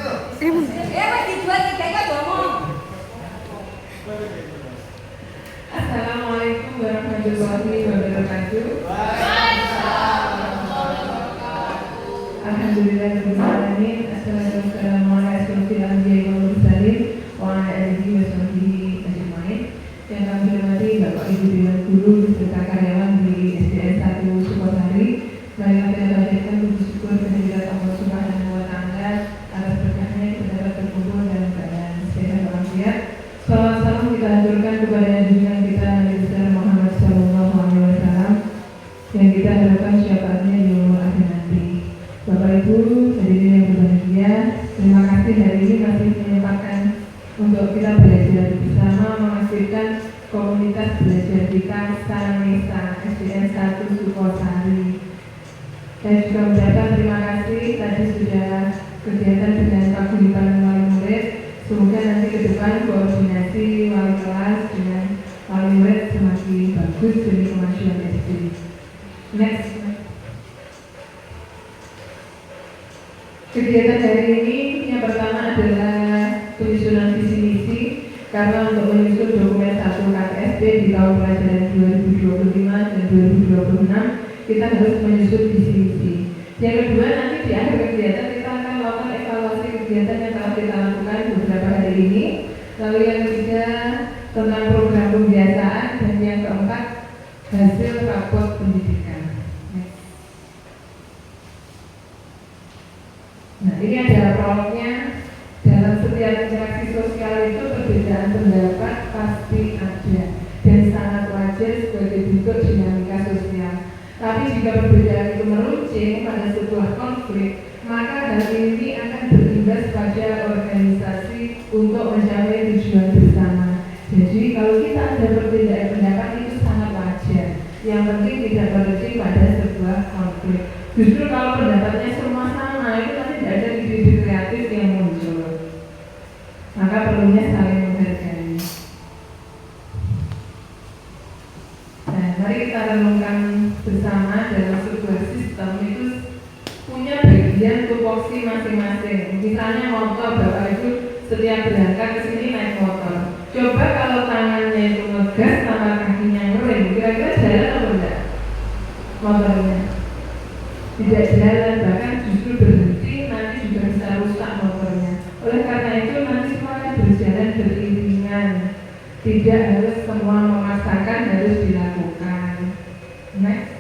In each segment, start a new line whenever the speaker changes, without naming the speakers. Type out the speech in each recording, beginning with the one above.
Assalamualaikum warahmatullahi wabarakatuh. Alhamdulillahirrahmanirrahim. Assalamualaikum warahmatullahi wabarakatuh. Yang kami hormati Bapak Ibu Dewan Guru beserta karyawan di SDN 1 Sukosari. Mari kita panjatkan puji syukur kehadirat Allah Subhanahu wa Ta'ala atas berkahnya kita dapat berkumpul dalam keadaan sehat walafiat. Salawat salam kita haturkan kepada junjungan kita Nabi besar Muhammad Sallallahu Alaihi Wasallam yang kita harapkan syafaatnya di umur akhir nanti. Bapak Ibu hadirin yang berbahagia, terima kasih hari ini masih menyempatkan untuk kita belajar bersama menghasilkan komunitas belajar kita Sanesa SDN 1 Sukosari. Saya juga mengucapkan terima kasih tadi sudah kegiatan dengan Pak Guru wali murid. Semoga nanti ke depan koordinasi wali kelas dengan wali murid semakin bagus demi kemajuan SD. Next. Kegiatan hari ini yang pertama adalah penyusunan visi misi, karena untuk menyusun dokumen 1 KTSP di tahun pelajaran 2025 dan 2026 kita harus menyusun visi misi. Yang kedua, nanti di akhir kegiatan kita akan melakukan evaluasi kegiatan yang telah kita lakukan beberapa hari ini. Lalu yang ketiga tentang program pembiasaan, dan yang keempat hasil raport pendidikan. Nah, ini adalah prolognya. Dalam setiap interaksi sosial itu perbedaan pendapat pasti ada dan sangat wajar sebagai bentuk dinamika sosial. Tapi jika perbedaan itu meruncing pada sebuah konflik, maka hal ini akan berimbas pada organisasi untuk mencapai tujuan bersama. Jadi kalau kita ada perbedaan pendapat itu sangat wajar. Yang penting tidak meruncing pada sebuah konflik. Justru kalau pendapatnya semua sama, itu nanti tidak ada ide kreatif yang muncul. Maka perlunya saling menghargai. Nah, mari kita renungkan bersama dalam sebuah sistem itu punya bagian tupoksi masing-masing. Misalnya motor, Bapak Ibu setiap berangkat ke sini naik motor. Coba kalau tangannya itu ngegas sama kakinya ngerem, kira-kira jalan atau enggak? Motornya tidak jalan, bahkan justru berhenti, nanti juga bisa rusak motornya. Oleh karena itu nanti semua akan berjalan beriringan, tidak harus semua memaksakan harus dilakukan. Next.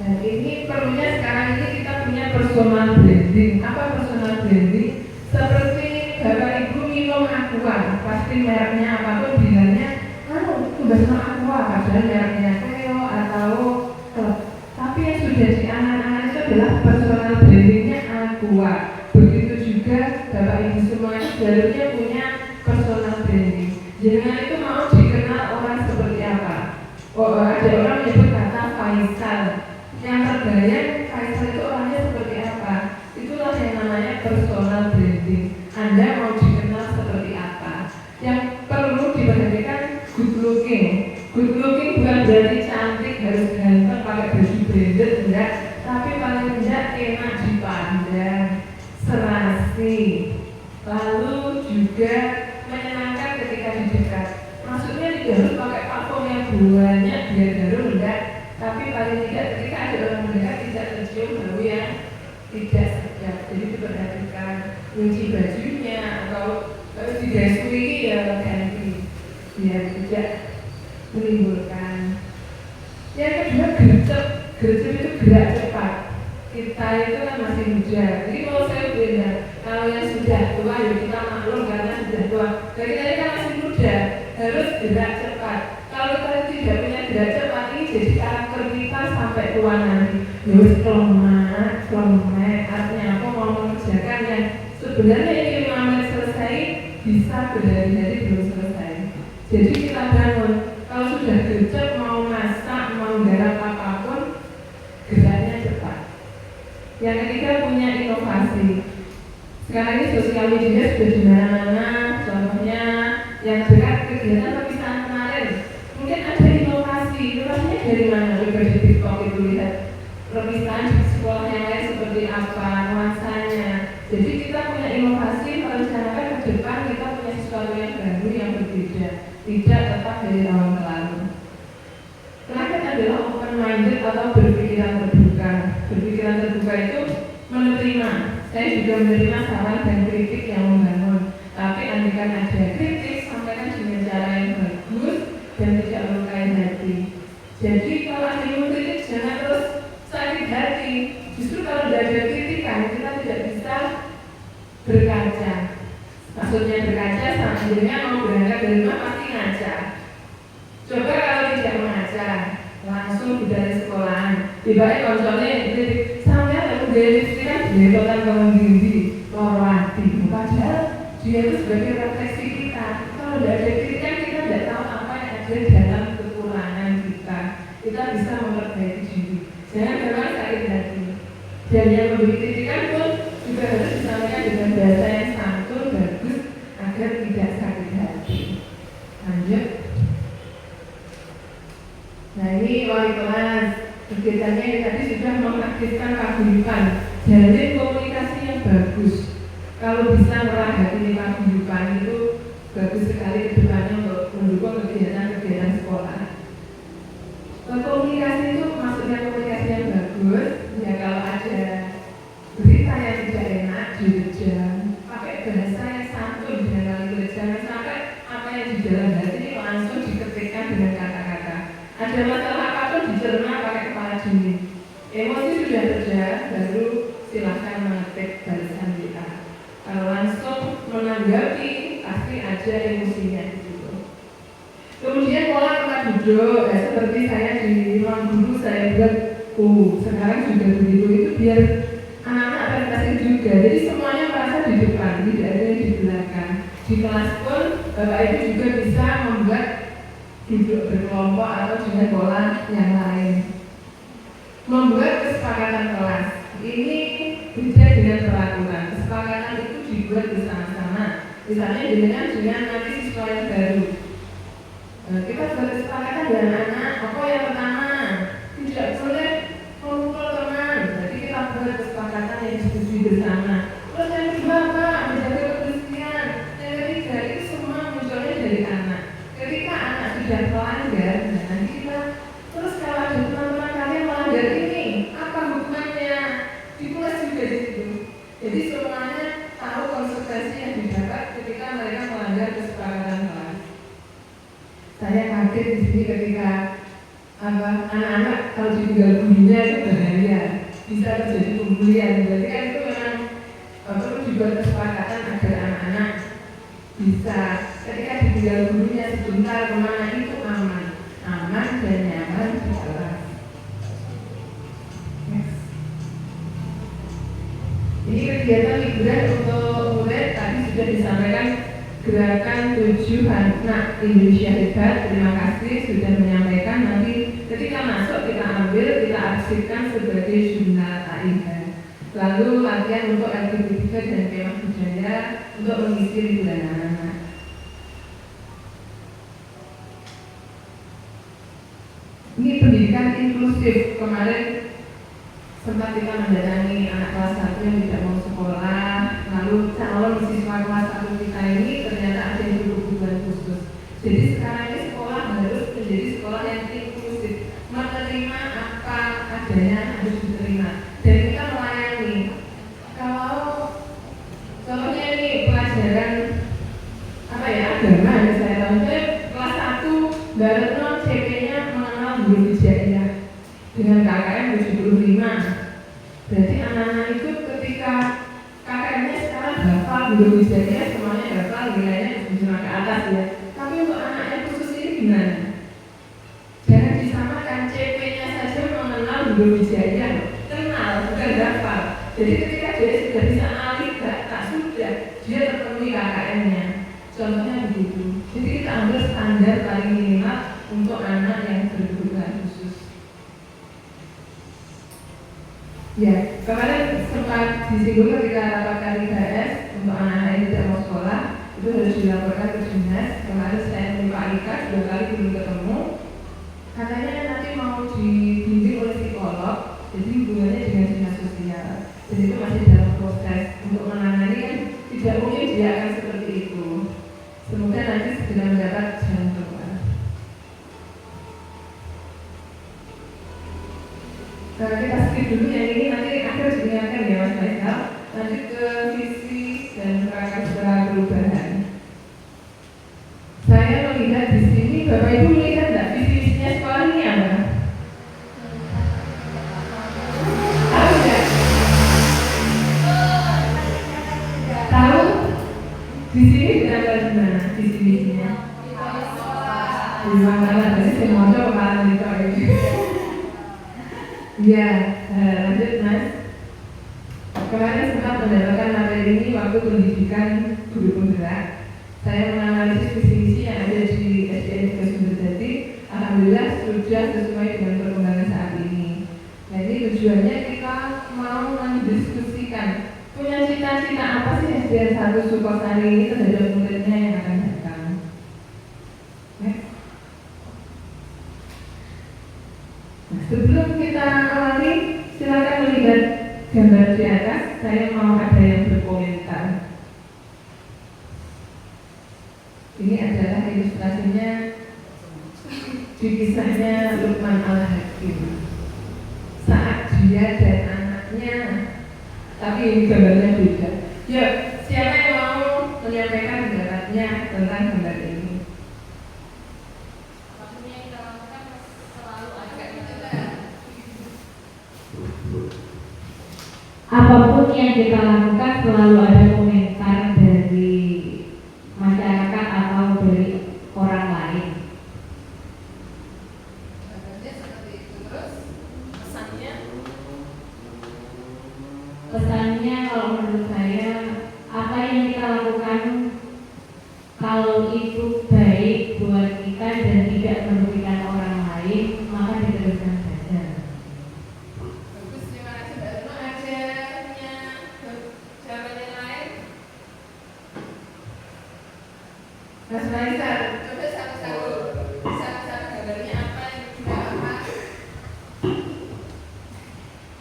Dan ini perlunya sekarang ini kita punya personal branding. Apa personal branding? Seperti Bapak Ibu minum Aqua, pasti mereknya apapun bilangnya, itu bersama Aqua, padahal mereknya Cleo atau Club. Tapi yang sudah diangan-angan itu adalah personal brandingnya Aqua. Begitu juga Bapak Ibu semua seharusnya punya personal branding. Jangan itu mau dikenal orang seperti apa. Oh, ada orang menyebut kata Faisal. Yang terbayang Faisal itu orangnya seperti apa. Itulah yang namanya personal branding. Anda mau dikenal seperti apa. Yang perlu diperhatikan good looking. Good looking bukan berarti cantik, harus ganteng, pakai baju branded, enggak. Tapi paling tidak enak dipandang, serasi, lalu juga menyenangkan ketika didekat. Maksudnya tidak harus pakai parfum yang banyak biar harum, enggak. Tapi paling tidak ketika ada orang mendekat tidak tercium bau yang tidak sedap. Jadi diperhatikan nyuci bajunya atau digasuhi ya ganti biar tidak menimbulkan. Yang kedua gercep. Gercep itu gerak cepat. Kita itu kan masih muda. Jadi kalau saya beda, kalau yang sudah tua ya kita maklum karena sudah tua. Jadi kita kan masih muda, harus gerak cepat. Kalau kita tidak punya gerak cepat, ini jadi karakter kita sampai tua nanti. Harus kelemat, artinya aku mau mengerjakan yang sebenarnya ini 5 menit selesai, bisa berhari-hari belum selesai. Jadi kita bangun, kalau sudah gercep mau masak, mau garap apapun, geraknya cepat. Yang ketiga punya inovasi. Sekarang ini sosial media sudah di mana-mana. Contohnya yang dekat kegiatan perpisahan kemarin, mungkin ada inovasi. Inovasinya dari mana? Coba di TikTok itu lihat perpisahan lingkungan di sekolah yang lain seperti apa nuansanya. Jadi kita punya inovasi merencanakan ke depan kita punya sesuatu yang baru yang berbeda, tidak tetap dari tahun lalu. Terakhir adalah open minded atau berpikiran terbuka. Berpikiran terbuka itu menerima. Saya juga menerima saran dan kritik yang membangun. Tapi andaikan ada kritik, sampaikan dengan cara yang bagus dan tidak melukai hati. Jadi kalau ada yang mengkritik jangan terus sakit hati. Justru kalau tidak ada kritikan kita tidak bisa berkaca. Maksudnya berkaca selanjutnya mau berangkat dari rumah pasti ngaca. Coba kalau tidak mengaca, langsung dari sekolahan. Tiba-tiba konsolnya itu sampai lalu dari kan dari total kemandiri, lorwati. Padahal dia itu sebagai refleksi kita. Kalau tidak ada kritikan kita tidak tahu apa yang ada dalam kekurangan kita. Kita bisa memperbaiki diri. Jangan memang sakit hati. Dan yang memberi kritikan pun juga harus disampaikan dengan bahasa yang santun bagus agar tidak sakit hati. Lanjut. Nah ini wali kelas kegiatannya tadi sudah mengaktifkan paguyuban, jalin komunikasi yang bagus. Kalau bisa merahati paguyuban itu bagus sekali ke depannya untuk mendukung kegiatan-kegiatan sekolah. Komunikasi itu maksudnya komunikasi yang bagus. Ya kalau ada berita yang tidak enak direjam, pakai bahasa yang santun dengan kali jangan sampai apa yang di dalam hati langsung diketikkan dengan kata-kata. Ada masalah apapun dicerna pakai kepala dingin. Emosi sudah reda, baru silahkan mengetik balasan kita. Kalau langsung menanggapi pasti ada emosinya di situ. Kemudian pola tempat duduk, seperti saya di ruang guru saya buat sekarang juga begitu, itu biar anak-anak adaptasi juga. Jadi semuanya merasa di depan, tidak ada yang di belakang. Di kelas pun Bapak Ibu juga bisa membuat duduk berkelompok atau dengan pola yang lain. Membuat kesepakatan kelas ini beda dengan peraturan. Kesepakatan itu dibuat bersama-sama. Misalnya dengan nanti siswa yang baru. Kita buat kesepakatan dengan anak. Apa yang pertama? Tidak boleh mengumpul teman. Jadi kita buat kesepakatan yang disetujui bersama. Terus yang kedua apa? Menjaga kebersihan. Yang ketiga itu semua munculnya dari anak. Ketika anak sudah melanggar, nanti kita terus kalau ada teman-teman kalian melanggar ini, apa hukumannya? Ditulis juga di situ. Jadi semuanya tahu konsekuensi yang didapat ketika mereka melanggar kesepakatan kelas. Saya kaget di sini ketika anak-anak kalau ditinggal gurunya itu bahaya, bisa terjadi pembulian. Berarti kan itu memang perlu dibuat kesepakatan agar anak-anak bisa ketika ditinggal gurunya sebentar kemana itu aman dan nyaman di kelas. Ini kegiatan liburan untuk murid tadi sudah disampaikan. Gerakan 7 anak Indonesia Hebat, terima kasih sudah menyampaikan. Nanti ketika masuk kita ambil, kita arsipkan sebagai jurnal AIH. Lalu latihan untuk LGBTQ dan kemah budaya untuk mengisi liburan anak-anak. Ini pendidikan inklusif. Kemarin sempat kita mendatangi anak kelas 1 yang tidak mau sekolah, lalu calon siswa kelas 1 kita ini ternyata ada yang berkebutuhan khusus. Jadi sekarang ini sekolah harus menjadi sekolah yang inklusif, menerima apa adanya harus diterima, dan kita melayani. Kalau contohnya ini pelajaran agama, saya tahu kelas 1 Mbak Retno CP-nya mengenal guru hijaiyah dengan KKM 75. Berarti anak-anak itu ketika KKM-nya sekarang hafal guru hijaiyah semuanya hafal, nilainya cuma ke atas ya. Tapi untuk anak yang khusus ini gimana? Jangan disamakan, CP-nya saja mengenal guru hijaiyah, kenal bukan hafal. Jadi ketika dia sudah bisa alih tak sudah dia terpenuhi KKM-nya. Contohnya begitu. Jadi kita ambil standar paling minimal untuk anak yang berkebutuhan khusus. Ya, kemarin sempat disinggung ketika rapat KDKS untuk anak-anak yang tidak mau sekolah itu harus dilaporkan ke dinas. Kemarin saya dengan Pak Ika 2 kali belum ketemu. Katanya nanti mau dibimbing oleh psikolog, jadi hubungannya dengan dulu yang ini, nanti akhir diingatkan ya Mas Faisal. Lanjut ke visi dan prakarsa perubahan. Saya melihat di sini, Bapak Ibu melihat nggak visi misinya sekolah ini apa? Tahu nggak? Tahu? Di sini berapa gimana visi misinya? Di mana? Jadi semuanya pengalaman itu aja. Ya, lanjut Mas. Kemarin sempat mendapatkan materi ini waktu pendidikan guru penggerak. Saya menganalisis visi misi yang ada di SDN Negeri Sumberjadi. Alhamdulillah sudah sesuai dengan perkembangan saat ini. Nah ini tujuannya kita mau mendiskusikan punya cita-cita apa sih SDN 1 Sukosari ini terhadap muridnya yang akan datang. Nah, sebelum kita awali, silakan melihat gambar di atas. Saya mau ada yang berkomentar. Ini adalah ilustrasinya di kisahnya Luqman Al-Hakim saat dia dan anaknya, tapi ini gambarnya beda. Ya, siapa yang mau menyampaikan pendapatnya tentang gambar ini?
Apapun yang kita lakukan selalu ada komentar dari masyarakat atau dari orang lain.
Seperti itu. Terus
Pesannya kalau menurut saya, apa yang kita lakukan kalau itu baik buat kita dan tidak merugikan orang lain, maka diteruskan saja.
bagus, terima kasih Mbak Retno. Ada punya jawaban yang lain? Mas Faisal, coba satu-satu gambarnya apa yang juga apa?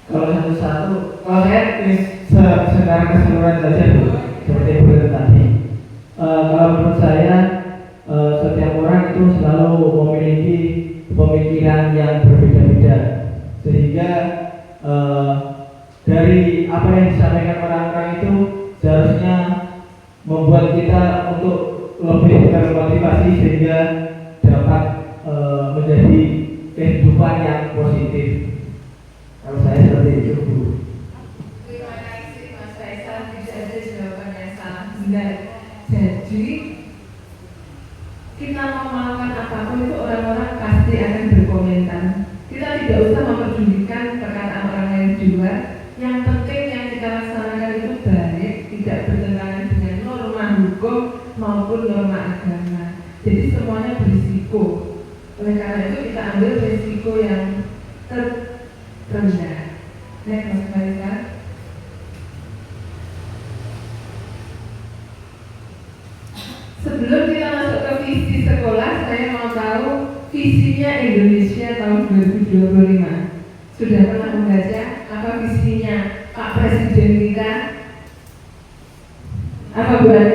Kalau satu-satu, kalau saya secara keseluruhan saja Bu, seperti Bu tadi. Kalau menurut saya setiap orang itu selalu memiliki pemikiran yang berbeda-beda, sehingga dari apa yang disampaikan orang-orang itu seharusnya membuat kita untuk lebih termotivasi sehingga dapat menjadi kehidupan yang positif. Kalau saya seperti itu Bu.
Terima kasih Mas Faisal, tidak ada jawaban yang salah benar. Jadi kita mau melakukan apapun itu orang-orang pasti akan berkomentar. Kita tidak usah mempedulikan perkataan orang lain di luar. Yang penting yang kita laksanakan itu baik, tidak bertentangan dengan norma hukum maupun norma agama. Jadi semuanya berisiko. Oleh karena itu kita ambil risiko yang rendah. Next Mas Faisal. Sebelum kita masuk ke visi sekolah, saya mau tahu visinya Indonesia tahun 2025. Sudah pernah membaca apa visinya Pak Presiden kita? Apa buat?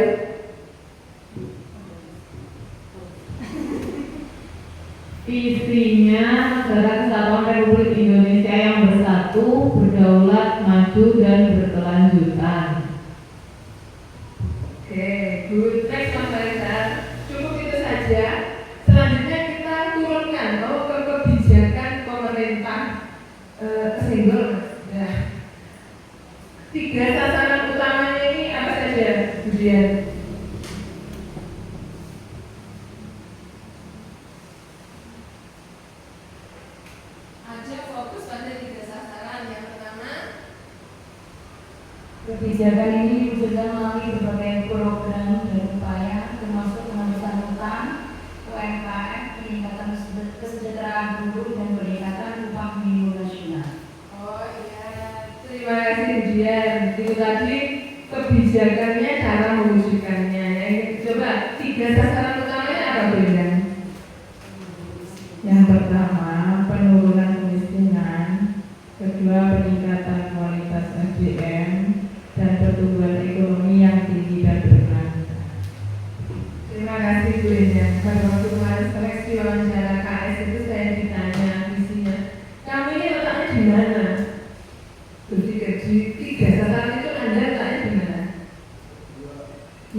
Visinya Negara Kesatuan Republik Indonesia yang bersatu, berdaulat, maju, dan berkelanjutan.
Oke, good. Next Mas Faisal. Cukup itu saja. Selanjutnya kita turunkan ke kebijakan pemerintah kesenggol Mas. Nah, 3 sasaran utamanya ini apa saja, Budian? Fokus pada 3 sasaran. Yang pertama,
Kebijakan ini diwujudkan melalui berbagai program dan upaya, termasuk penghapusan hutang, UMKM, peningkatan kesejahteraan buruh, dan peningkatan upah minimum nasional.
oh iya, terima kasih Budian. Itu tadi kebijakannya, cara mewujudkannya. Coba 3 sasaran utamanya apa Budian?
Yang pertama, penurunan kemiskinan. Kedua, peningkatan kualitas SDM dan pertumbuhan ekonomi yang tinggi dan berkelanjutan.
Terima kasih Bu Enya. Pada waktu kemarin seleksi wawancara KS itu saya ditanya visinya, kamu ini letaknya di mana?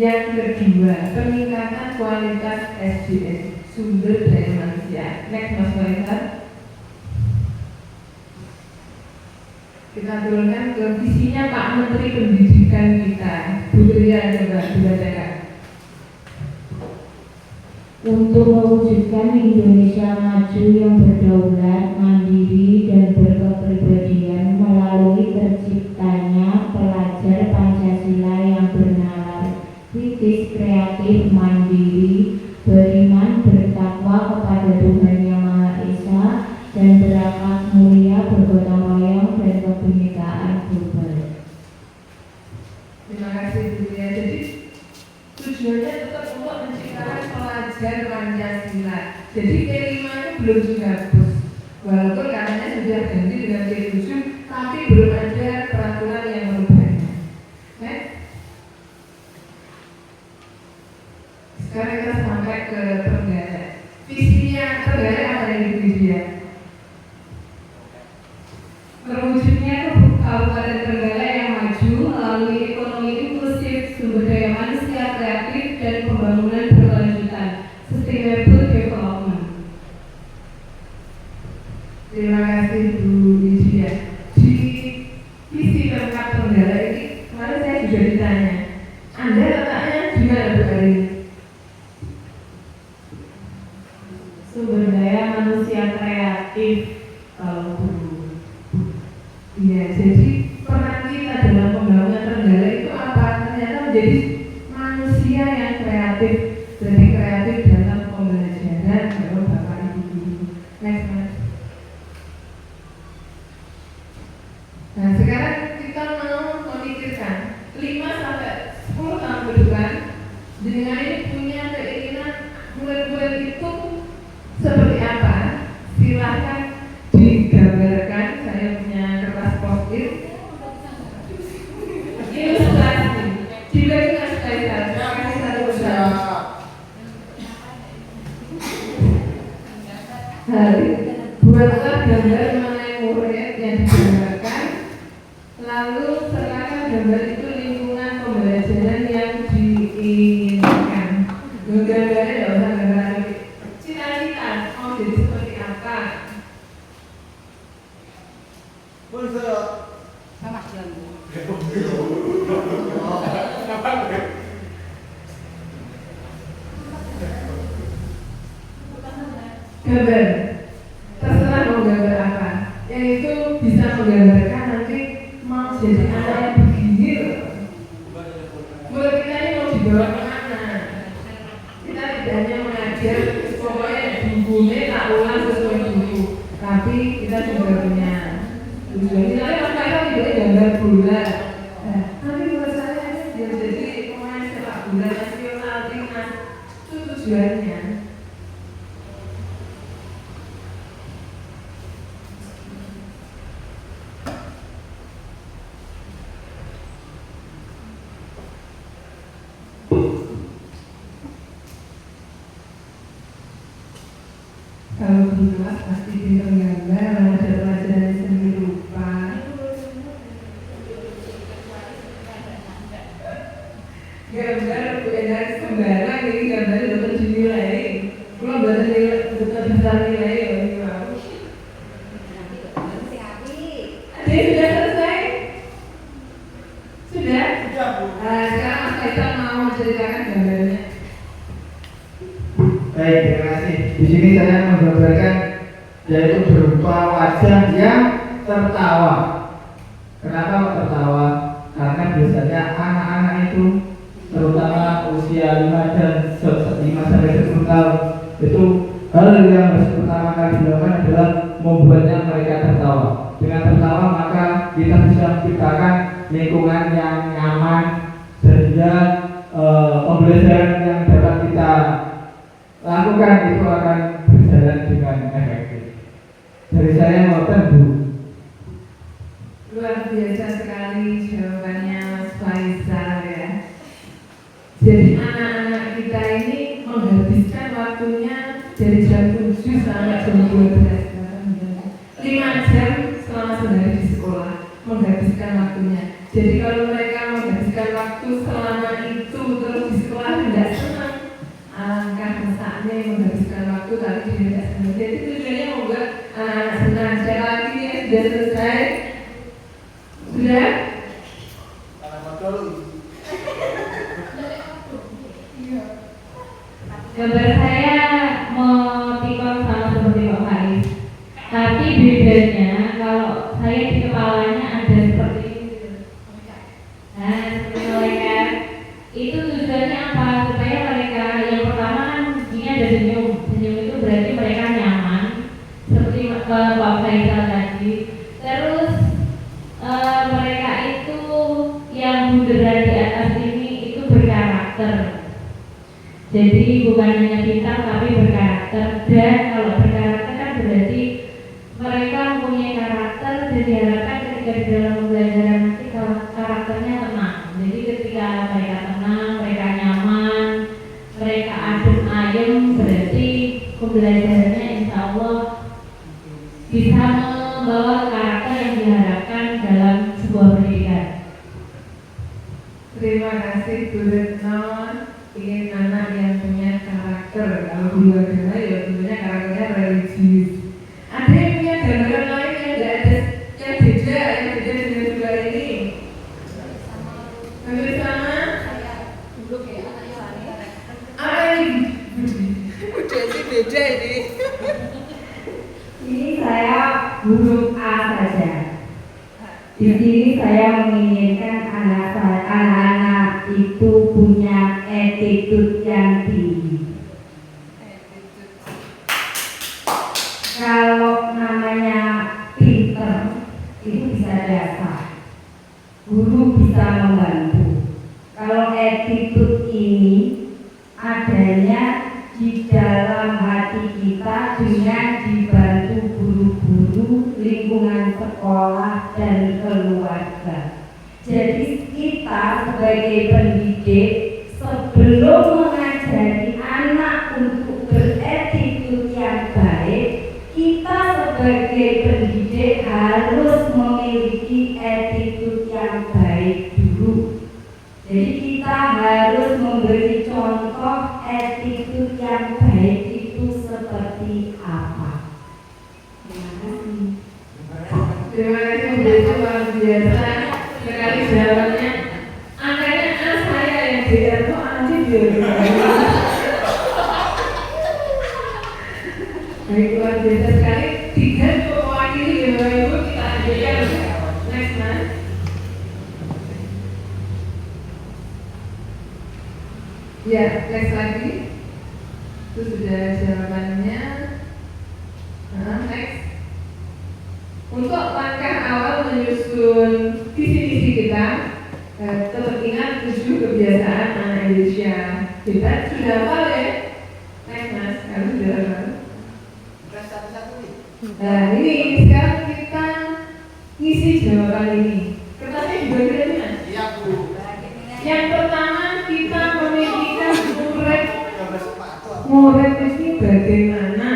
Yang kedua, peningkatan kualitas SDM, sumber daya manusia. Next, Mas Faisal. Kita turunkan ke visinya Pak Menteri Pendidikan kita, Bu Tria coba dibacakan.
Untuk mewujudkan Indonesia maju yang berdaulat, mandiri, dan berkepribadian melalui terciptanya pelajar Pancasila yang bernalar, kritis, kreatif, mandiri, beriman, bertakwa kepada Tuhan Yang Maha Esa, dan berakhlak mulia, bergotong royong, dan kebinekaan global.
Terima kasih Bu Tria. Jadi tujuannya tetap untuk menciptakan pelajar Pancasila. Jadi K5 nya belum dihapus, walaupun katanya sudah ganti dengan K7, tapi belum ada peraturan yang merubahnya. Sekarang kita sampai ke Trenggalek. Visinya Trenggalek apa yang dipilih dia?
Terwujudnya Kabupaten Trenggalek yang maju melalui ekonomi inklusif, sumber daya manusia kreatif, dan pembangunan berkelanjutan, sustainable development.
Terima kasih Bu Lydia. Di visi Pemkab Trenggalek ini kemarin saya juga ditanya, Anda letaknya di mana Bu hari ini?
Sumber daya manusia kreatif kalau dulu.
Iya, jadi peran kita dalam pembangunan Trenggalek itu apa? Ternyata menjadi manusia yang kreatif, jadi kreatif dalam pembelajaran baru Bapak Ibu guru. Next, Mas. Nah, sekarang kita mau memikirkan 5 sampai 10 tahun ke depan, dengan ini punya keinginan murid-murid itu seperti apa? Silahkan digambarkan. Saya punya kertas post-it. Ilustrasi. Dibagi Mas Faisal. Terima kasih satu persatu. Hari buatlah gambar mengenai murid yang digambarkan. Lalu sertakan gambar itu lingkungan pembelajaran yang diinginkan. Gambarnya tidak usah gambar cita-cita mau jadi seperti apa. Gambar, terserah mau gambar apa, yang itu bisa menggambarkan nanti mau jadi anak yang begini loh. Murid kita ini mau dibawa kemana? Kita tidak hanya mengajar, pokoknya bukunya tak ulang sesuai buku, tapi kita juga punya tujuan. Misalnya Mas Faisal juga gambar bola. Nah, nanti menurut saya biar jadi pemain sepak bola nasional timnas, itu tujuannya. Kalau di kelas pasti pintar gambar, ada pelajaran seni rupa. Gambar benar sembarang, ini gambarnya betul dinilai. Kalau betul bisa nilai, ya ini mau. Jadi sudah selesai? Sudah? Nah, sekarang Mas Faisal mau menceritakan gambarnya.
Baik, terima kasih. Di sini saya menggambarkan yaitu berupa wajah yang tertawa. Kenapa tertawa? Karena biasanya anak-anak itu, terutama usia 5 dan 5 sampai 10 tahun, itu hal yang harus pertama kali dilakukan adalah membuatnya mereka tertawa. Dengan tertawa maka kita bisa menciptakan lingkungan yang nyaman sehingga pembelajaran yang dapat kita lakukan itu akan berjalan dengan efektif. Dari saya mohon Bu.
Luar biasa sekali jawabannya Mas Faisal ya. Jadi anak-anak kita ini menghabiskan waktunya dari jam 7 sampai jam 12, 5 jam selama sehari di sekolah, menghabiskan waktunya. Jadi kalau mereka menghabiskan waktu selama itu terus di Sudah?
Gambar saya moticon sama seperti Pak Faiz, tapi bedanya kalau saya di kepalanya ada seperti ini. Nah, seperti malaikat itu tujuannya apa? Supaya mereka yang pertama kan ini ada senyum. Senyum itu berarti mereka nyaman, seperti Pak Faisal tadi. Terus mereka itu yang bunderan di atas ini itu berkarakter. Jadi bukan hanya pintar tapi berkarakter, dan kalau berkarakter kan berarti mereka mempunyai karakter dan diharapkan ketika di dalam pembelajaran nanti karakternya tenang. Jadi ketika mereka tenang, mereka nyaman, mereka adem ayem, berarti pembelajarannya insya Allah bisa membawa karakter yang diharapkan dalam sebuah pendidikan.
Terima kasih Bu Retno. Ingin anak yang punya karakter. Kalau guru agama ya tentunya karakternya religius. Ada yang punya gambaran lain yang tidak ada, yang beda dengan dua ini? Hampir sama? Apa ini? Udah sih beda ini.
Ini saya huruf A saja. Di sini saya menginginkan anak-anak itu punya attitude yang tinggi. Kalau namanya pinter itu bisa dasar, guru bisa membantu. Kalau attitude ini adanya di dalam hati kita dengan dibantu guru-guru, lingkungan sekolah dan keluarga. Jadi kita sebagai pendidik sebelum mengajari anak untuk berattitude yang baik, kita sebagai pendidik harus memiliki attitude yang baik dulu. Jadi kita harus memberi contoh attitude yang baik itu seperti apa. Terima kasih.
Terima kasih Bu Retno, luar biasa sekali jawabannya. Angkanya saya yang beda tuh anjing dia. Baik, luar biasa sekali. 3 mewakili ya Bapak Ibu, kita lanjutkan. Next Mas. Ya, next lagi. Itu sudah jawabannya. Next. Untuk langkah awal menyusun visi-misi kita, tetap ingat 7 kebiasaan anak Indonesia. Kita sudah hafal ya? Next Mas, kamu sudah hafal? Nah ini sekarang kita ngisi jawaban ini. Kertasnya juga ada nih Mas?
Iya Bu.
Yang pertama kita memikirkan murid ini bagaimana.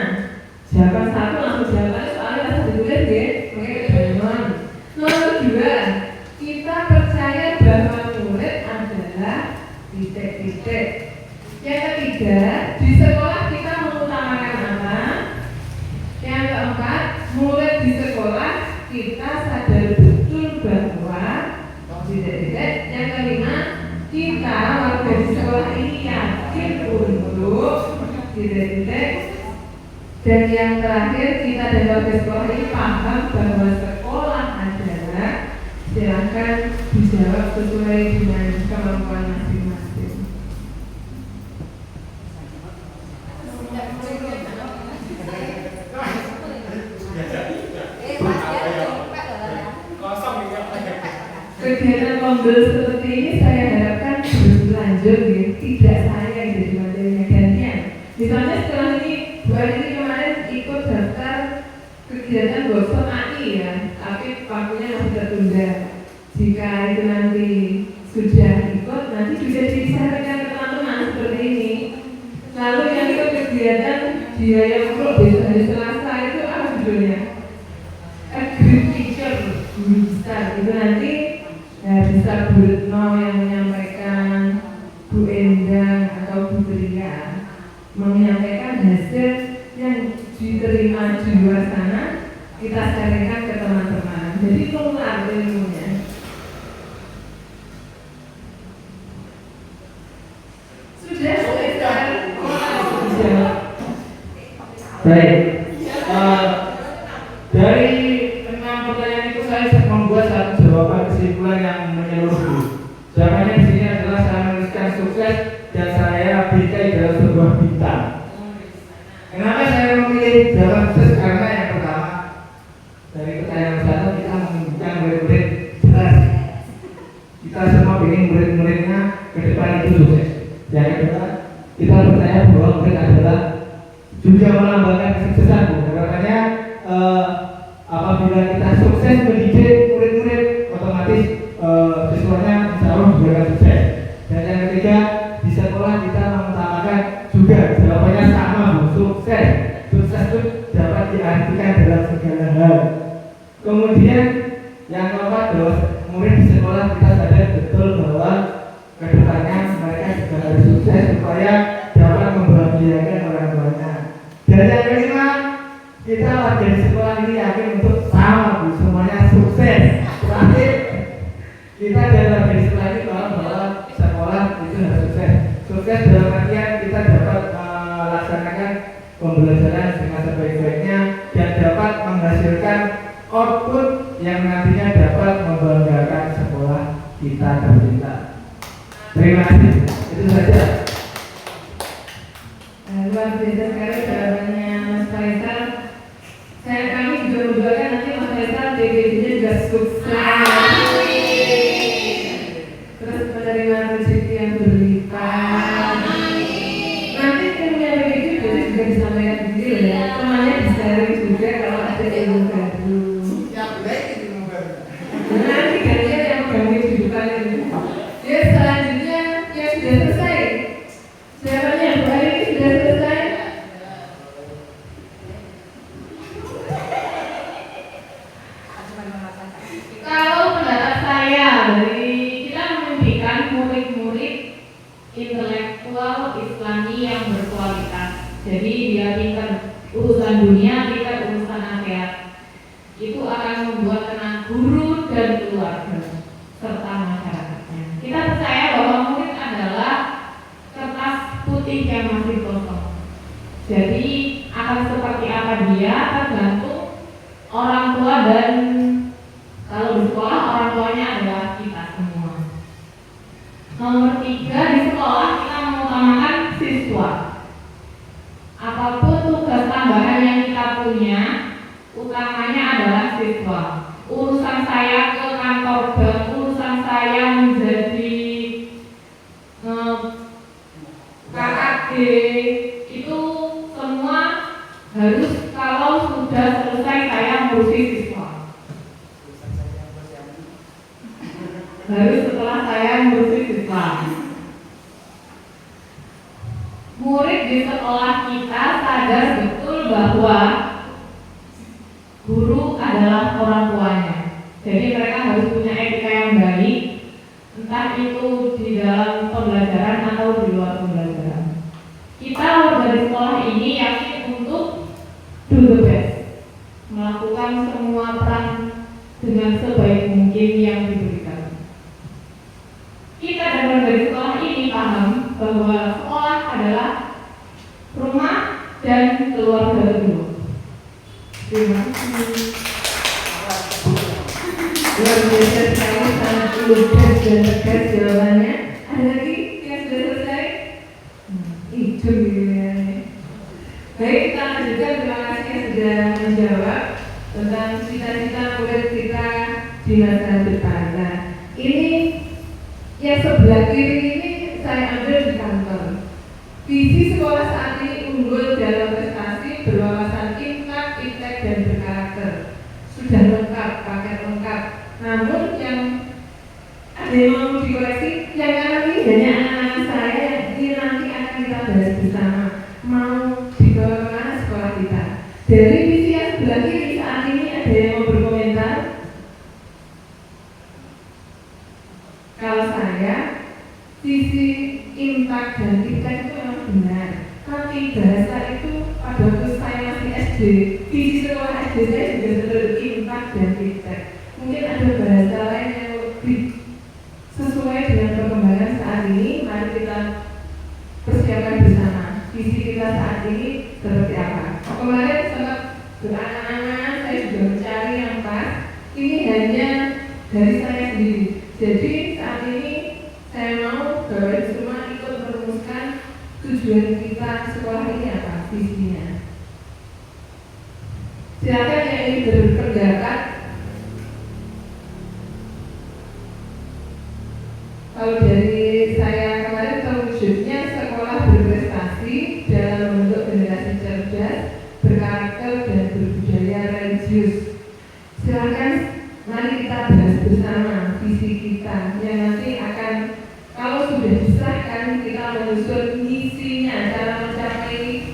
Jawaban 1 langsung jawaban soalnya rasa ditulis ya. Makanya kebanyakan. Nomor 2, kita percaya bahwa murid adalah titik-titik. Yang ketiga, di sekolah kita mengutamakan apa? Yang keempat, murid di sekolah kita sadar betul bahwa titik-titik. Yang kelima, kita warga di sekolah ini yakin untuk titik-titik. Dan yang terakhir, kita dan warga sekolah ini paham bahwa sekolah adalah, silakan dijawab sesuai dengan kemampuan masing-masing. Kegiatan lombel seperti ini saya harapkan terus berlanjut ya. Tidak saya yang jadi materinya gantian. Misalnya setelah ini Bu Aini kemarin ikut daftar kegiatan workshop AI ya, tapi waktunya masih tertunda. Jika itu nanti sudah ikut, nanti juga disampaikan ke teman-teman seperti ini. Lalu yang ikut kegiatan biaya pro besok hari Selasa itu apa judulnya? A Great Teacher, guru besar. Itu nanti bisa Bu Retno yang menyampaikan, Bu Endang atau Bu Tria menyampaikan hasil yang diterima di luar sana, kita sharingkan ke teman-teman. Jadi nular ilmunya.
Baik. Dari 6 pertanyaan itu saya membuat satu jawaban kesimpulan yang menyeluruh. Jawabannya di sini adalah saya menuliskan sukses dan saya bingkai dalam sebuah bintang. Kenapa saya memilih jawaban sukses? Karena yang pertama, dari pertanyaan satu kita menunjukkan murid-murid jelas. Kita semua ingin murid-muridnya ke depan itu sukses. Yang kedua, kita percaya bahwa murid adalah juga melambangkan kesuksesan. Makanya apabila kita sukses mendidik murid-murid, otomatis siswanya insya Allah juga akan sukses. Dan yang ketiga, di sekolah kita mengutamakan juga jawabannya sama, Bu, sukses. Sukses itu dapat diartikan dalam segala hal. Kemudian yang keempat, bahwa murid di sekolah kita sadar betul bahwa kedepannya mereka juga harus sukses supaya dapat membahagiakan orang tuanya. Dan yang kelima, kita warga di sekolah ini yakin untuk sama, Bu, semuanya sukses. Terakhir, kita dari warga di sekolah ini bahwa sekolah itu harus sukses. Sukses dalam artian kita dapat melaksanakan pembelajaran dengan sebaik-baiknya dan dapat menghasilkan output yang nantinya dapat membanggakan sekolah kita tercinta. Terima kasih. Itu saja.
Luar biasa sekali jawabannya Mas Faisal. Kami juga mendoakan nanti Mas Faisal DBD-nya juga sukses. Terus menerima rezeki yang berlimpah. Nanti punya begitu juga disampaikan di sini ya. Semuanya di-sharing juga kalau ada ilmu baru. Nanti kalian yang mengganggu kehidupan ini. Ya selanjutnya yang sudah selesai. Jawabannya Bu Ari ini sudah selesai. Kalau pendapat saya dari kita memimpikan murid-murid intelektual Islami yang berkualitas. Jadi dia pintar urusan dunia, pintar urusan akhirat. Itu akan membuat tenang guru dan keluarga serta masyarakatnya. Kita percaya bahwa murid adalah kertas putih yang masih kosong. Jadi akan seperti apa dia tergantung orang tua, dan kalau di sekolah orang tuanya adalah kita semua. Nomor 3, di sekolah kita mengutamakan siswa. Apapun tugas tambahan yang kita punya, utamanya adalah siswa. Urusan saya ke kantor bank, urusan saya menjadi KKD, itu semua harus kalau sudah selesai saya ngurusi siswa. Harus setelah saya ngurusi siswa. Murid di sekolah kita sadar betul bahwa guru adalah orang tuanya. Jadi mereka harus punya etika yang baik, entah itu di dalam pembelajaran atau di luar pembelajaran. Kita dari sekolah ini yakin untuk do the best, melakukan semua peran dengan sebaik mungkin yang diberikan. Kita dari sekolah ini paham bahwa sekolah adalah rumah dan keluarga kedua. Terima kasih. Luar biasa sekali, sangat lugas dan tegas jawabannya. Ada lagi yang sudah selesai? Itu ya. Baik, kita lanjutkan. Terima kasih yang sudah menjawab tentang cita-cita murid kita di masa depan. Nah, ini yang sebelah kiri ini saya ambil di kantor. Visi sekolah saat ini unggul dalam prestasi, berwawasan tingkat, iptek, dan berkarakter. Sudah lengkap, paket lengkap. Namun yang ada yang mau dikoreksi, yang kanan ini hanya anak-anak saya yang ini nanti akan kita bahas bersama. Mau dibawa kemana sekolah kita? Dari visi yang sebelah kiri saat ini ada yang mau berkomentar? Kalau saya, sisi impact dan iptek itu memang benar. Tapi bahasa itu pada waktu saya masih SD, visi sekolah SD saya juga seluruh impact dan iptek. Mungkin ada bahasa lain yang lebih sesuai dengan perkembangan saat ini. Mari kita persiapkan bersama visi kita saat ini seperti apa. Kemarin sempat berangan-angan, saya juga mencari yang pas. Ini hanya dari saya sendiri. Jadi saat ini saya mau Bapak Ibu semua ikut merumuskan tujuan kita sekolah ini apa, visinya. Silakan yang ingin berpendapat. Kalau dari saya kemarin terwujudnya sekolah berprestasi dalam membentuk generasi cerdas, berkarakter dan berbudaya religius. Silakan mari kita bahas bersama visi kita yang nanti akan, kalau sudah disahkan, kita menyusun misinya, cara mencapai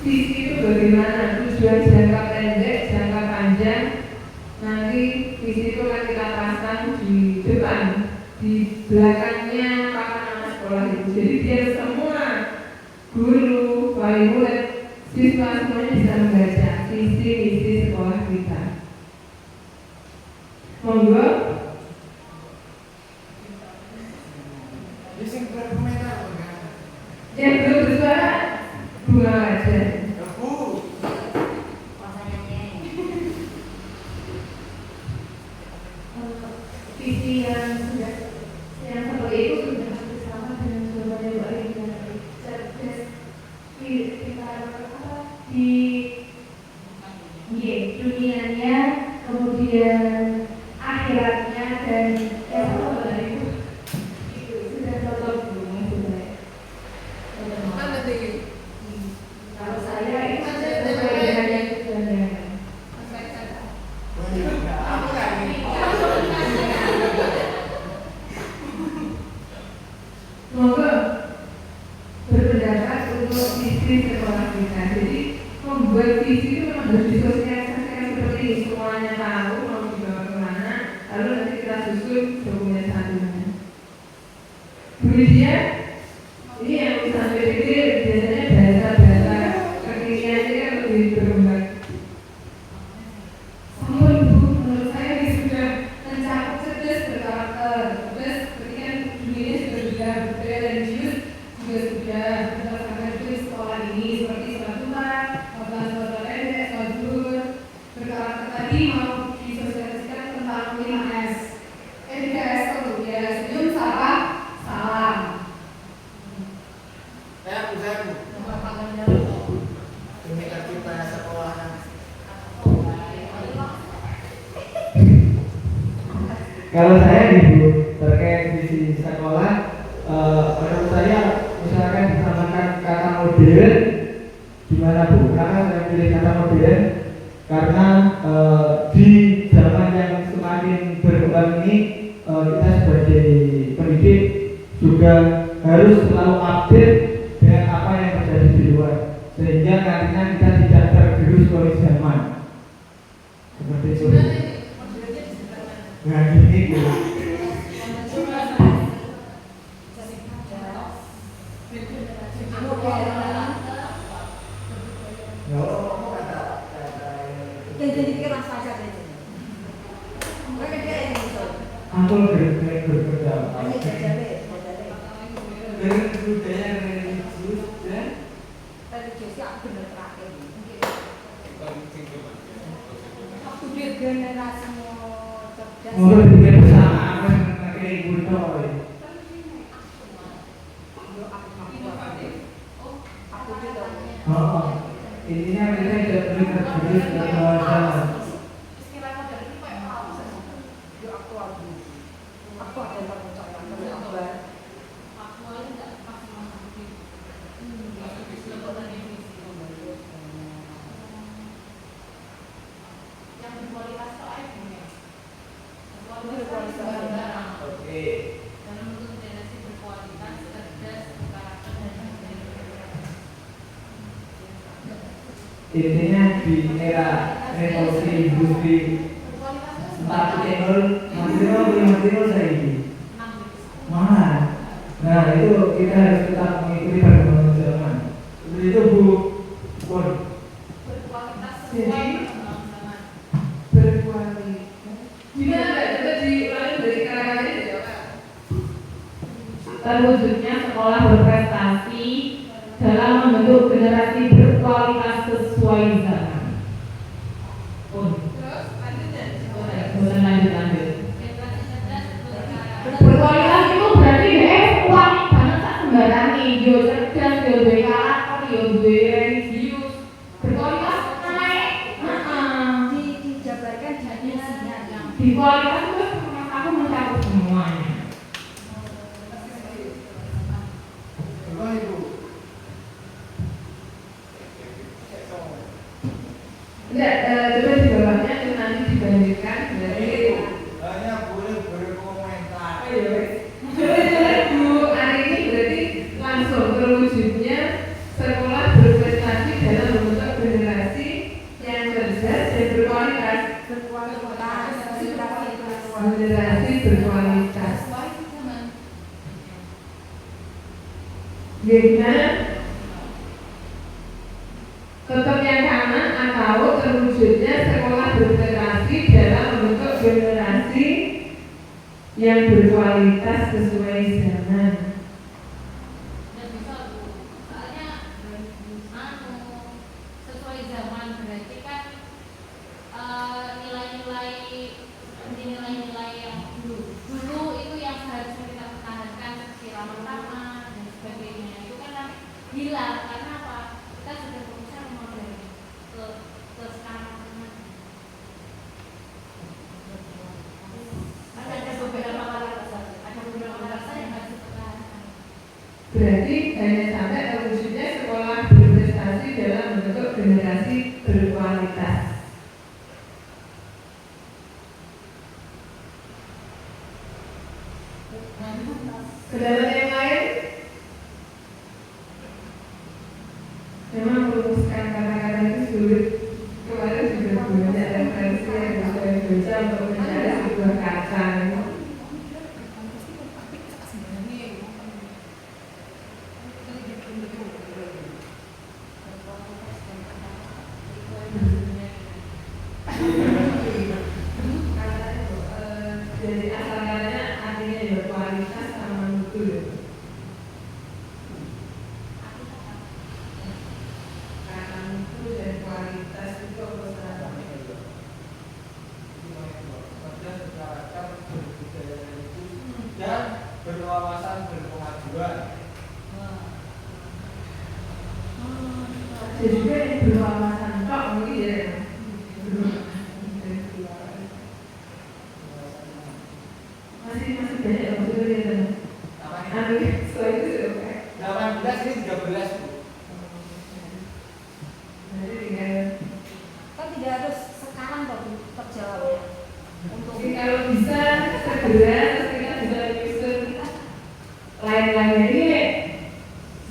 visi itu bagaimana, tujuan jangka pendek, jangka panjang. Nanti visi itu akan kita pasang di depan, di belakangnya papan nama sekolah itu. Jadi biar semua guru, wali murid, siswa semuanya bisa membaca visi misi sekolah kita. Monggo. Yang belum bersuara bunga aja. Visi yang seperti itu sudah bersama dengan jawabannya Mbak Rina. Cerdas kita di dunianya, kemudian akhiratnya, dan yang satu lagi itu sudah cocok belum sebenarnya. Kalau saya itu sesuai dengan yang tujuannya. Semoga berpendapat untuk visi sekolah kita. Jadi membuat visi itu memang harus disosialisasikan seperti ini, semuanya tahu mau dibawa kemana, lalu nanti kita susun dokumen satunya. Kemudian ini yang urusan PDD biasanya bahasa-bahasa kekinian ini kan lebih berkembang. Sampun Bu, menurut saya ini sudah mencakup cerdas, berkarakter, terus ketika dunia sudah budaya religius juga sudah berdasarkan itu sekolah ini seperti statuta, kelas pendek, sodul, berkarakter tadi mau disosialisasikan tentang 5S. 3S itu ya, senyum, sapa, salam.
Ini tertiba sekolahan.
Kalau saya ibu terkait visi sekolah, menurut saya misalkan ditambahkan kata modern, gimana Bu? Karena saya pilih kata modern karena di zaman yang semakin berkembang ini kita sebagai pendidik juga harus selalu update dengan apa yang terjadi di luar, sehingga nantinya kita tidak tergerus oleh zaman. Seperti itu. Nah ini Bu.
Jadi keras saja deh. Mereka dia yang itu.
Aku berbeda.
Ini jajabe.
Dengan budaya religius dan
Religius yang benar terakhir. Aku dia generasi cerdas.
mulai juga bersama apa yang pakai ibu toy.
Aku juga.
Oh, intinya kita tidak perlu tergerus dan bawah zaman.
Aku ada percayaan bersabar.
Yang berkualitas soalnya
Oke.
dalam bentuk generasi berkualitas, cerdas, berkarakter dan
Intinya di era revolusi industri 4.0 maksimal saya ini. Mana? Nah itu kita harus tetap mengikuti perkembangan zaman. Seperti itu Bu. Bon.
berkualitas sesuai perkembangan zaman. Berkualitas. Gimana Mbak? Coba diulangi dari kata-katanya dijawab. Terwujudnya sekolah berprestasi dalam membentuk generasi berkualitas sesuai zaman.
Terus lanjutnya.
Boleh lanjut. Berkualitas itu berarti uang banget tak sembarangi, yo cerdas, yo duwe karakter, yo duwe religius. Berkualitas naik,
Dijabarkan definisinya yang
di kualitas itu aku mencakup semuanya.
Bapak Ibu.
Enggak, coba di bawahnya itu nanti dibandingkan dari
Hanya boleh berkomentar.
Bu, hari ini berarti langsung terwujudnya sekolah berprestasi dalam membentuk generasi yang cerdas dan berkualitas. Generasi berkualitas. Gimana? Tetap yang kanan atau terwujudnya sekolah berprestasi dalam membentuk generasi yang berkualitas sesuai zaman.
dan bisa Bu. Soalnya sesuai zaman berarti kan nilai-nilai seperti nilai-nilai yang dulu itu yang seharusnya kita pertahankan seperti ramah tamah dan sebagainya itu kan hilang karena apa? Kita sudah fokusnya memodern ke sekarang. Ada beberapa bahasa yang harus dipertahankan.
Berarti hanya sampai terwujudnya sekolah berprestasi dalam membentuk generasi berkualitas. Kendala yang lain? Memang merumuskan kata-kata itu sulit. Kemarin juga banyak referensi yang bisa dibaca untuk mencari sebuah kata. Jadi asal katanya artinya ya kualitas sama mutu ya. Kata mutu dan kualitas itu apa sama?
Cerdas, berkarakter, berbudaya religius, dan berwawasan berkemajuan.
Ada juga yang berwawasan kok mungkin ya. Masih banyak yang betul ya. Anu selain itu sudah.
18 ini 13 Bu.
Jadi tinggal
Kan tidak harus sekarang kok terjawabnya. Untuk
mungkin kalau bisa segera terus kita bisa menyusun lain-lainnya ini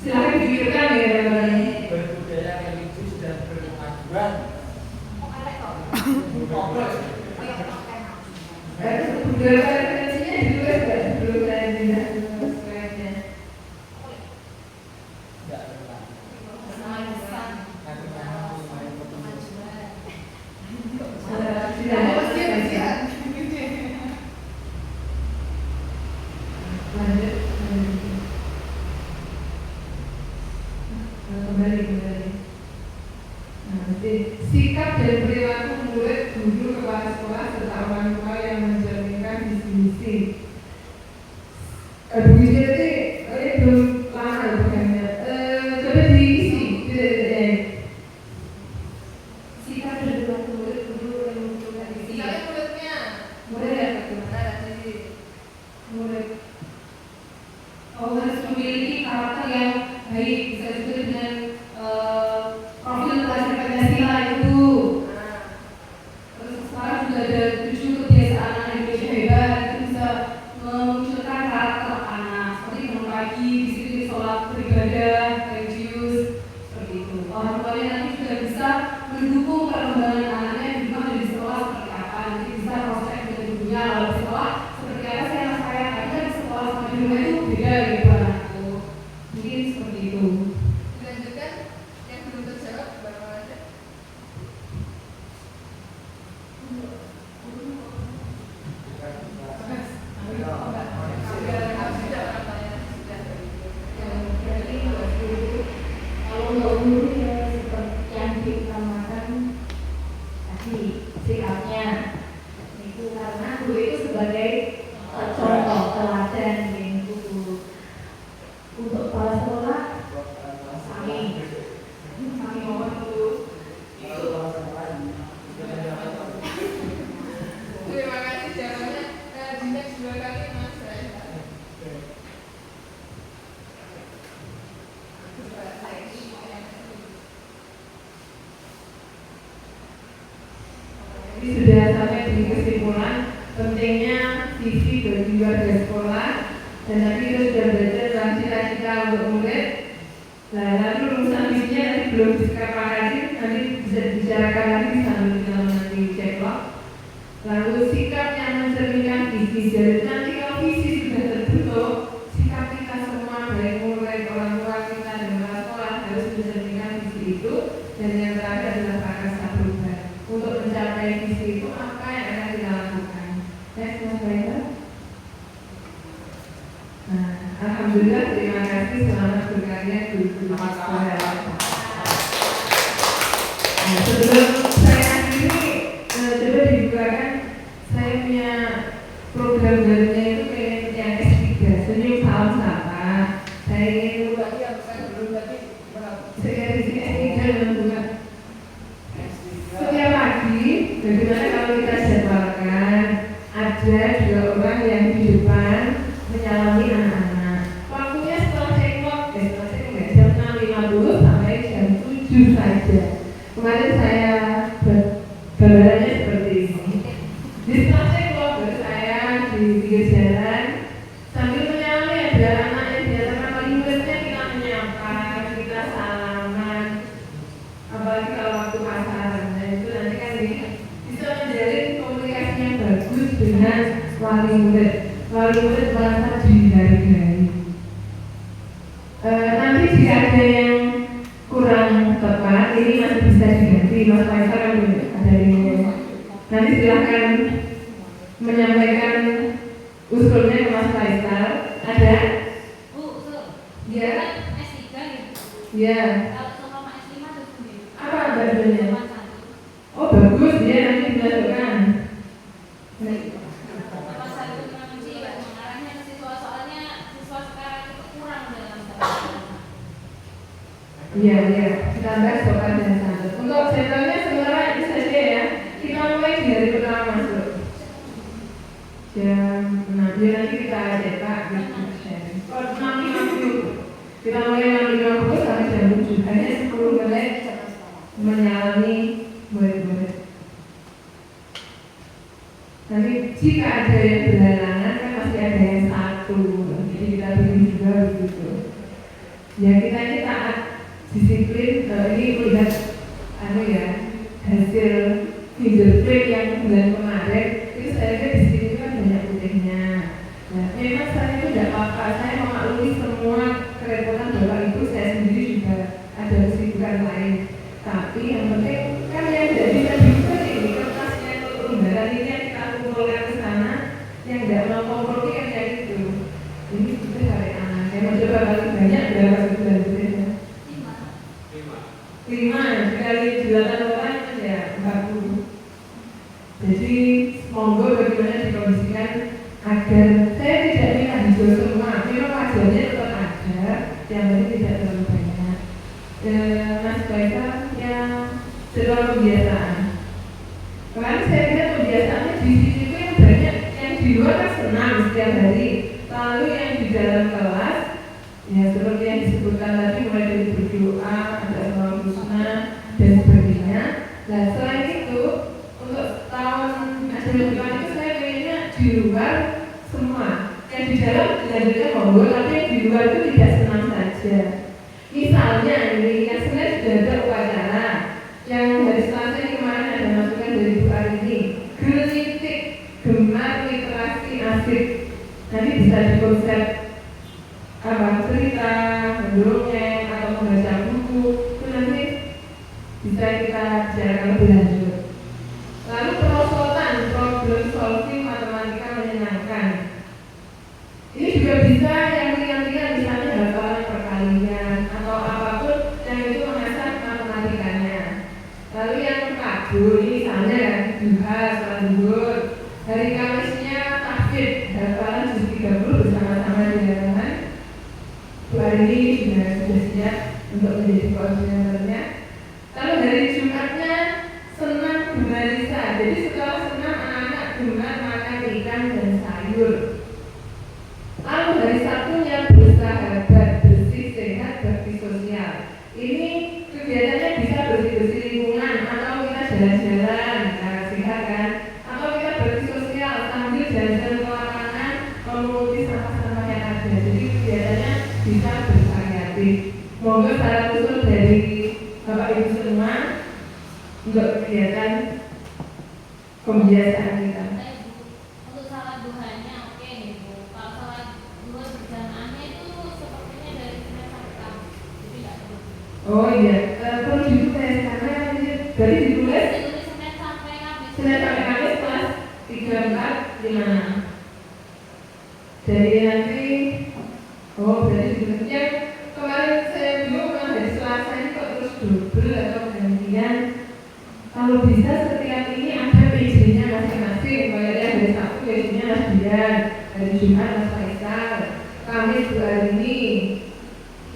silakan dipikirkan ya teman-teman.
Berbudaya religius dan berkemajuan.
kok elek kok.
Fokus.
Beberapa referensinya juga kan belum saya lihat slide-nya.
Tidak relevan.
Kemajuan.
Nanti mana main
Kemajuan.
Tidak ada lanjut. Kembali. Nah, jadi sikap dan perilaku murid, guru, kepala sekolah serta orang tua yang mencerminkan visi misi. Begini nanti ini belum lama ya programnya. Coba diisi. Sikap dan perilaku murid, guru yang mencerminkan visi.
Misalnya mulutnya.
Murid ya,
Gimana tadi?
murid. Oh, harus memiliki karakter yang baik, bisa juga dengan profil pelajar Pancasila itu. Terus sekarang juga ada 7 kebiasaan anak Indonesia hebat, itu bisa memunculkan karakter anak seperti bangun pagi, disiplin sholat beribadah, religius, seperti itu. Orang tuanya nanti juga bisa mendukung perkembangan anaknya di rumah dan di sekolah seperti apa. Nanti bisa proses dengan ibunya kalau di sekolah seperti apa sih anak saya, karena di sekolah sama di rumah itu beda gitu anakku. Mungkin seperti itu. Jadi sudah sampai di kesimpulan pentingnya visi bagi warga sekolah, dan nanti kita sudah belajar tentang cita-cita untuk murid. Nah, lalu rumusan visinya nanti belum disepakati, nanti bisa dibicarakan lagi sambil kita nanti ceklo. Lalu sikap yang mencerminkan visi, jadi nanti kalau visi sudah terbentuk, sikap kita semua baik murid, orang tua kita dan kepala sekolah harus mencerminkan visi itu. Dan yang terakhir adalah prakasa perubahan. Untuk mencapai visi itu apa yang akan kita lakukan? Next, Mas Faisal. Nah, alhamdulillah, terima kasih, selamat berkarya guru-guru sekolah. Nah, sebelum saya akhiri, coba dibukakan, saya punya program barunya itu kayak yang S3, senyum salam sapa. Saya ingin
Berarti yang saya belum tadi
sekarang di sini S3 dan bukan setiap pagi, bagaimana kalau kita jadwalkan ada 2 orang yang di depan menyalami anak-anak. Waktunya setelah cekok, jam 6.50 sampai jam 7 saja. Kemarin saya gambarannya seperti ini. Di setelah cekok baru saya di pinggir jalan sambil menyalami ada anak yang biasa paling muridnya kita menyapa, kita salaman. Apalagi kalau waktu pasaran, nah itu nanti kan bisa menjalin komunikasi yang bagus dengan wali murid. Wali murid merasa dihargai. Nanti jika ada yang kurang tepat, ini masih bisa diganti. Mas Faisal kan ada ini. Nanti silahkan menyampaikan usulnya ke Mas Faisal. Ada?
Bu,
Ya.
S3 nih.
Ya.
Kalau sama S5 terus sendiri.
Apa barunya?
Cuma 1.
Oh bagus, dia nanti dilakukan.
Cuma 1 mengunci mengarahnya ke siswa, soalnya siswa sekarang itu kurang dalam bahasa.
Iya, ditambah sopan dan santun. Untuk senternya sebenarnya itu saja ya. Kita mulai di hari pertama masuk. Jam 6, ya nanti kita cetak di sharing. Oh, 6.50. Kita mulai 6.50 sampai jam 7. Hanya 10 menit menyalami murid-murid. Nanti jika ada yang berhalangan kan masih ada yang 1. Jadi kita pilih juga begitu. Ya kita ini taat disiplin. Ini melihat hasil fingerprint yang bulan kemarin itu saya lihat di sini kan banyak putihnya. Nah, memang saya itu tidak apa-apa, saya memaklumi semua kerepotan bapak ibu, saya sendiri juga ada kesibukan lain. Tapi yang penting kan yang jadi juga ini kertasnya lembaran ini yang kita kumpulkan ke sana, yang tidak mau kompromi kan kayak gitu. Ini kita cari anak. Saya mau coba paling banyak berapa bulan putihnya? 5 dikali 8 orang kan ya 40. Jadi monggo bagaimana dikondisikan agar saya tidak minta hijau semua. Memang wajarnya tetap ada, yang penting tidak terlalu banyak. Mas Faisal yang setelah kebiasaan. Kemarin saya lihat kebiasaannya di sini itu yang banyak yang di luar kan senang setiap hari. Lalu yang di dalam kelas ya seperti yang disebutkan tadi mulai dari berdoa, ada asmaul husna dan sebagainya. Nah selain itu untuk tahun ajaran depan itu saya pengennya di luar semua. Yang di dalam dilanjutkan monggo, tapi yang di luar itu tidak senang saja. Misalnya ini yang sebenarnya sudah ada upacara yang hari Selasa ini kemarin ada masukan dari Bu Arini, gelitik gemar literasi asik. Nanti bisa dikonsep cerita, mendongeng atau membaca buku itu nanti bisa kita bicarakan lebih lanjut. Lalu perosotan, problem solving matematika menyenangkan. Ini juga bisa yang ringan-ringan, misalnya hafalan perkalian atau apapun yang itu mengasah matematikanya. Lalu yang kabur ini misalnya kan dibahas lanjut. Hari Kamisnya tahfidz, hafalan juz 30 bersama-sama di halaman. Bu Arini sudah siap untuk menjadi koordinatornya. Lalu hari Jumatnya senam bermarisa. Jadi setelah senam anak-anak gemar makan ikan dan sayur. Lalu hari memunguti sampah-sampah yang ada. Jadi kegiatannya bisa bervariatif. Monggo saran usul dari Bapak Ibu semua untuk kegiatan pembiasaan kita.
Untuk salat duhanya oke nih Bu. Kalau salat duha berjamaahnya itu sepertinya dari Senin sampai Kamis, jadi nggak perlu.
Oh iya, perlu ditulis karena dari ditulis
Ditulis Senin sampai Kamis.
Senin sampai Kamis kelas 3, 4, 5. Jadi nanti, oh berarti ditulisnya kemarin saya bingung kan dari Selasa ini kok terus double atau gantian. Kalau bisa setiap ini ada PJ-nya masing-masing. Kayak yang dari Sabtu PJ-nya Mas Dian, dari Jumat Mas Faisal, Kamis 2 hari ini.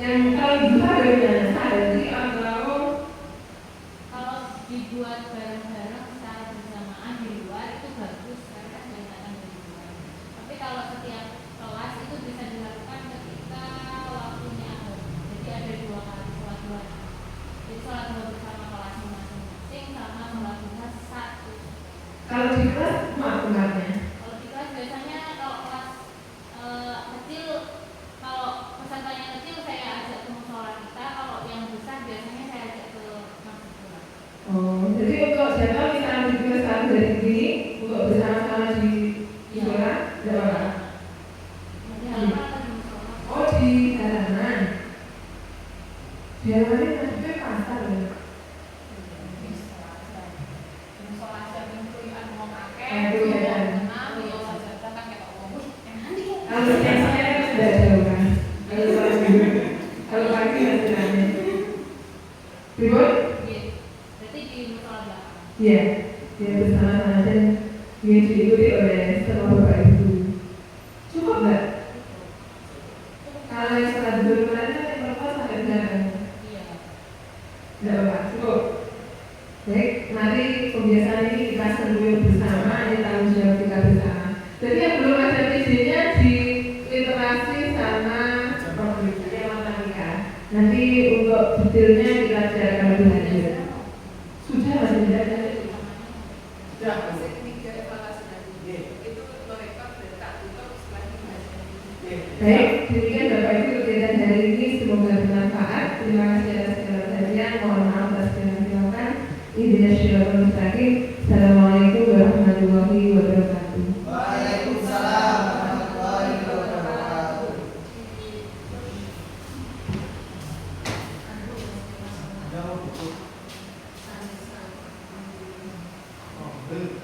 Yang kalau dua bagaimana? Sehari atau
Kalau dibuat bareng-bareng secara bersamaan di luar itu bagus karena kelihatan dari luar. Tapi kalau setiap kelas itu bisa dilakukan ketika waktunya ada. Jadi ada 2 kali sholat duha. Jadi sholat duha bersama kelasnya masing-masing sama sholat duha satu.
kalau di kelas maaf-maafnya?
Kalau di kelas biasanya kalau kelas kecil, kalau pesertanya kecil saya ajak ke musola kita. Kalau yang besar biasanya saya ajak ke masjid pula.
Oh, jadi untuk jadwal misalnya di kelas 1 dari sini untuk bersama-sama di sekolah, tidak apa-apa.
Di halaman atau di musola?
Oh di halaman. Di halaman ini maksudnya pasar ya? Aduh ya. Kalau siang-siang kan sudah jauh kan. Kalau pagi masih rame. Ribut?
Berarti di musola belakang.
Iya. Dia bersama-sama dan ingin diikuti oleh semua bapak ibu. Cukup nggak? Kalau yang salah dulu kemarin kan yang perempuan sampai belakang.
Iya.
Tidak apa-apa, cukup. Baik, mari kebiasaan ini kita sentuh bersama, ini tanggung jawab kita bersama. Jadi yang belum ada PJ-nya di literasi sama matematika. Nanti untuk detailnya kita bicarakan lebih lanjut. Sudah masih tidak ada.
Sudah.
Baik, demikian Bapak Ibu kegiatan hari ini semoga bermanfaat. Terima kasih atas segala perhatian. Mohon maaf atas segala tindakan. Ihdinas siratal mustaqim. Assalamualaikum warahmatullahi wabarakatuh.
Waalaikumsalam warahmatullahi wabarakatuh. Jauh. Oh,